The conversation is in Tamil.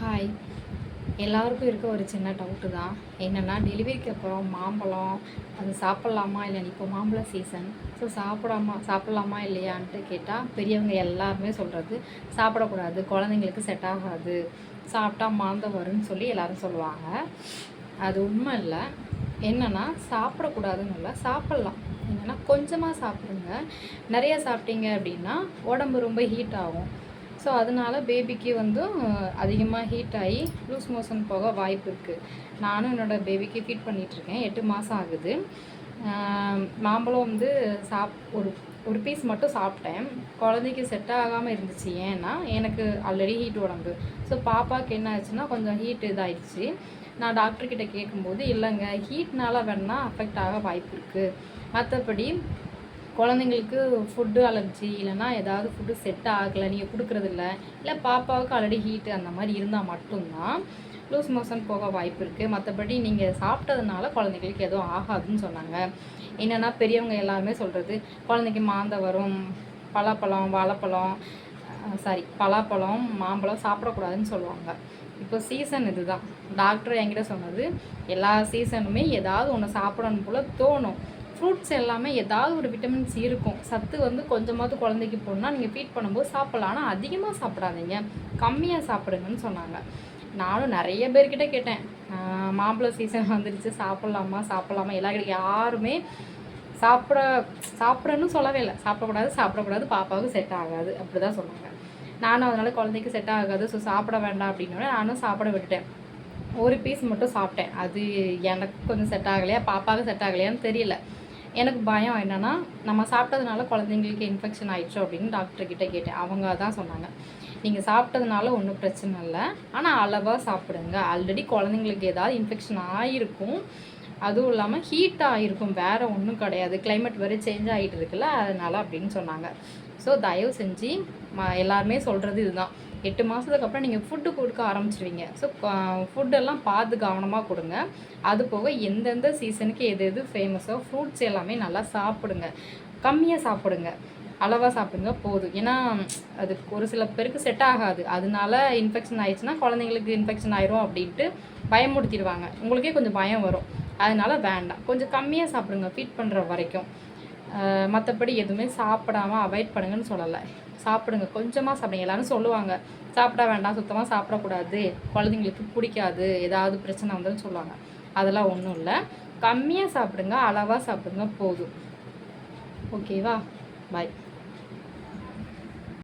ஹாய். எல்லாருக்கும் இருக்க ஒரு சின்ன டவுட்டு தான். என்னென்னா டெலிவரிக்கு அப்புறம் மாம்பழம் அது சாப்பிட்லாமா இல்லைன்னு இப்போ மாம்பழ சீசன். ஸோ சாப்பிட்லாமா இல்லையான்ட்டு கேட்டால் பெரியவங்க எல்லாருமே சொல்கிறது சாப்பிடக்கூடாது, குழந்தைங்களுக்கு செட் ஆகாது, சாப்பிட்டா மாந்தம் வரும்னு சொல்லி எல்லோரும் சொல்லுவாங்க. அது உண்மை இல்லை. என்னென்னா சாப்பிடக்கூடாதுன்னு இல்லை, சாப்பிட்லாம். என்னென்னா கொஞ்சமாக சாப்பிடுங்க. நிறைய சாப்பிட்டீங்க அப்படின்னா உடம்பு ரொம்ப ஹீட் ஆகும். ஸோ அதனால் பேபிக்கு அதிகமாக ஹீட் ஆகி லூஸ் மோஷன் போக வாய்ப்பு இருக்குது. நானும் என்னோடய பேபிக்கு ஃபீட் பண்ணிகிட்ருக்கேன். 8 மாதம் ஆகுது. மாம்பழம் ஒரு ஒரு பீஸ் மட்டும் சாப்பிட்டேன். குழந்தைக்கு செட் ஆகாமல் இருந்துச்சு. ஏன்னா எனக்கு ஆல்ரெடி ஹீட் உடம்பு. ஸோ பாப்பாவுக்கு என்ன ஆச்சுன்னா கொஞ்சம் ஹீட் இதாகிடுச்சு. நான் டாக்டர்கிட்ட கேட்கும்போது இல்லைங்க, ஹீட்னால் வேணால் அஃபெக்ட் ஆக வாய்ப்பு இருக்குது, மற்றபடி குழந்தைங்களுக்கு ஃபுட்டு அலர்ஜி இல்லைனா ஏதாவது ஃபுட்டு செட் ஆகலை, நீங்கள் கொடுக்குறதில்ல, இல்லை பாப்பாவுக்கு ஆல்ரெடி ஹீட்டு அந்த மாதிரி இருந்தால் மட்டும்தான் லூஸ் மோஷன் போக வாய்ப்பு இருக்குது. மற்றபடி நீங்கள் சாப்பிட்டதுனால குழந்தைங்களுக்கு எதுவும் ஆகாதுன்னு சொன்னாங்க. என்னென்னா பெரியவங்க எல்லாருமே சொல்கிறது குழந்தைக்கு மாந்தம் வரும், பலாப்பழம் மாம்பழம் சாப்பிடக்கூடாதுன்னு சொல்லுவாங்க. இப்போ சீசன் இதுதான். டாக்டர் என்கிட்ட சொன்னது எல்லா சீசனுமே ஏதாவது ஒன்று சாப்பிடணும் போல் தோணும். ஃப்ரூட்ஸ் எல்லாமே ஏதாவது ஒரு விட்டமின் சி இருக்கும். சத்து கொஞ்சமாவது குழந்தைக்கு போடணும்னா நீங்கள் ஃபீட் பண்ணும்போது சாப்பிட்லாம். ஆனால் அதிகமாக சாப்பிடாதீங்க, கம்மியாக சாப்பிடுங்கன்னு சொன்னாங்க. நானும் நிறைய பேர்கிட்ட கேட்டேன், மாம்பழ சீசன் வந்துடுச்சு சாப்பிட்லாமா யாருமே சாப்பிடன்னு சொல்லவே இல்லை. சாப்பிடக்கூடாது, பாப்பாவுக்கு செட் ஆகாது அப்படி தான் சொன்னாங்க. நானும் அதனால் குழந்தைக்கு செட் ஆகாது, ஸோ சாப்பிட வேண்டாம் அப்படின்னோடனே நானும் சாப்பிட விட்டுட்டேன். ஒரு பீஸ் மட்டும் சாப்பிட்டேன். அது எனக்கு கொஞ்சம் செட் ஆகலையா, பாப்பாவுக்கு செட் ஆகலையான்னு தெரியல. எனக்கு பயம் என்னென்னா நம்ம சாப்பிட்டதுனால குழந்தைங்களுக்கு இன்ஃபெக்ஷன் ஆயிடுச்சு அப்படின்னு டாக்டர்கிட்ட கேட்டேன். அவங்க தான் சொன்னாங்க, நீங்கள் சாப்பிட்டதுனால ஒன்றும் பிரச்சனை இல்லை, ஆனால் அளவாக சாப்பிடுங்க. ஆல்ரெடி குழந்தைங்களுக்கு ஏதாவது இன்ஃபெக்ஷன் ஆகிருக்கும், அதுவும் இல்லாமல் ஹீட் ஆகிருக்கும், வேறு ஒன்றும் கிடையாது. கிளைமேட் வேறு சேஞ்ச் ஆகிட்டு இருக்குல்ல, அதனால் அப்படின்னு சொன்னாங்க. ஸோ தயவு செஞ்சு எல்லாருமே சொல்கிறது இதுதான். 8 மாதத்துக்கு அப்புறம் நீங்கள் ஃபுட்டு கொடுக்க ஆரம்பிச்சிடுவீங்க. ஸோ ஃபுட்டெல்லாம் பார்த்து கவனமாக கொடுங்க. அது போக எந்தெந்த சீசனுக்கு எது ஃபேமஸோ ஃப்ரூட்ஸ் எல்லாமே நல்லா சாப்பிடுங்க. கம்மியாக சாப்பிடுங்க, அளவாக சாப்பிடுங்க போதும். ஏன்னா அது ஒரு சில பேருக்கு செட் ஆகாது. அதனால இன்ஃபெக்ஷன் ஆயிடுச்சுன்னா குழந்தைங்களுக்கு இன்ஃபெக்ஷன் ஆயிரும் அப்படின்ட்டு பயமுடுத்திடுவாங்க. உங்களுக்கே கொஞ்சம் பயம் வரும். அதனால் வேண்டாம், கொஞ்சம் கம்மியாக சாப்பிடுங்க ஃபீட் பண்ணுற வரைக்கும். மற்றபடி எதுவுமே சாப்பிடாமல் அவாய்ட் பண்ணுங்கன்னு சொல்லலை. சாப்பிடுங்க, கொஞ்சமாக சாப்பிடுங்க. எல்லோரும் சொல்லுவாங்க சாப்பிட வேண்டாம், சுத்தமாக சாப்பிடக்கூடாது, குழந்தைங்களுக்கு பிடிக்காது, ஏதாவது பிரச்சனை வந்தாலும் சொல்லுவாங்க. அதெல்லாம் ஒன்றும் இல்லை. கம்மியாக சாப்பிடுங்க, அளவாக சாப்பிடுங்க போதும். ஓகேவா? பாய்.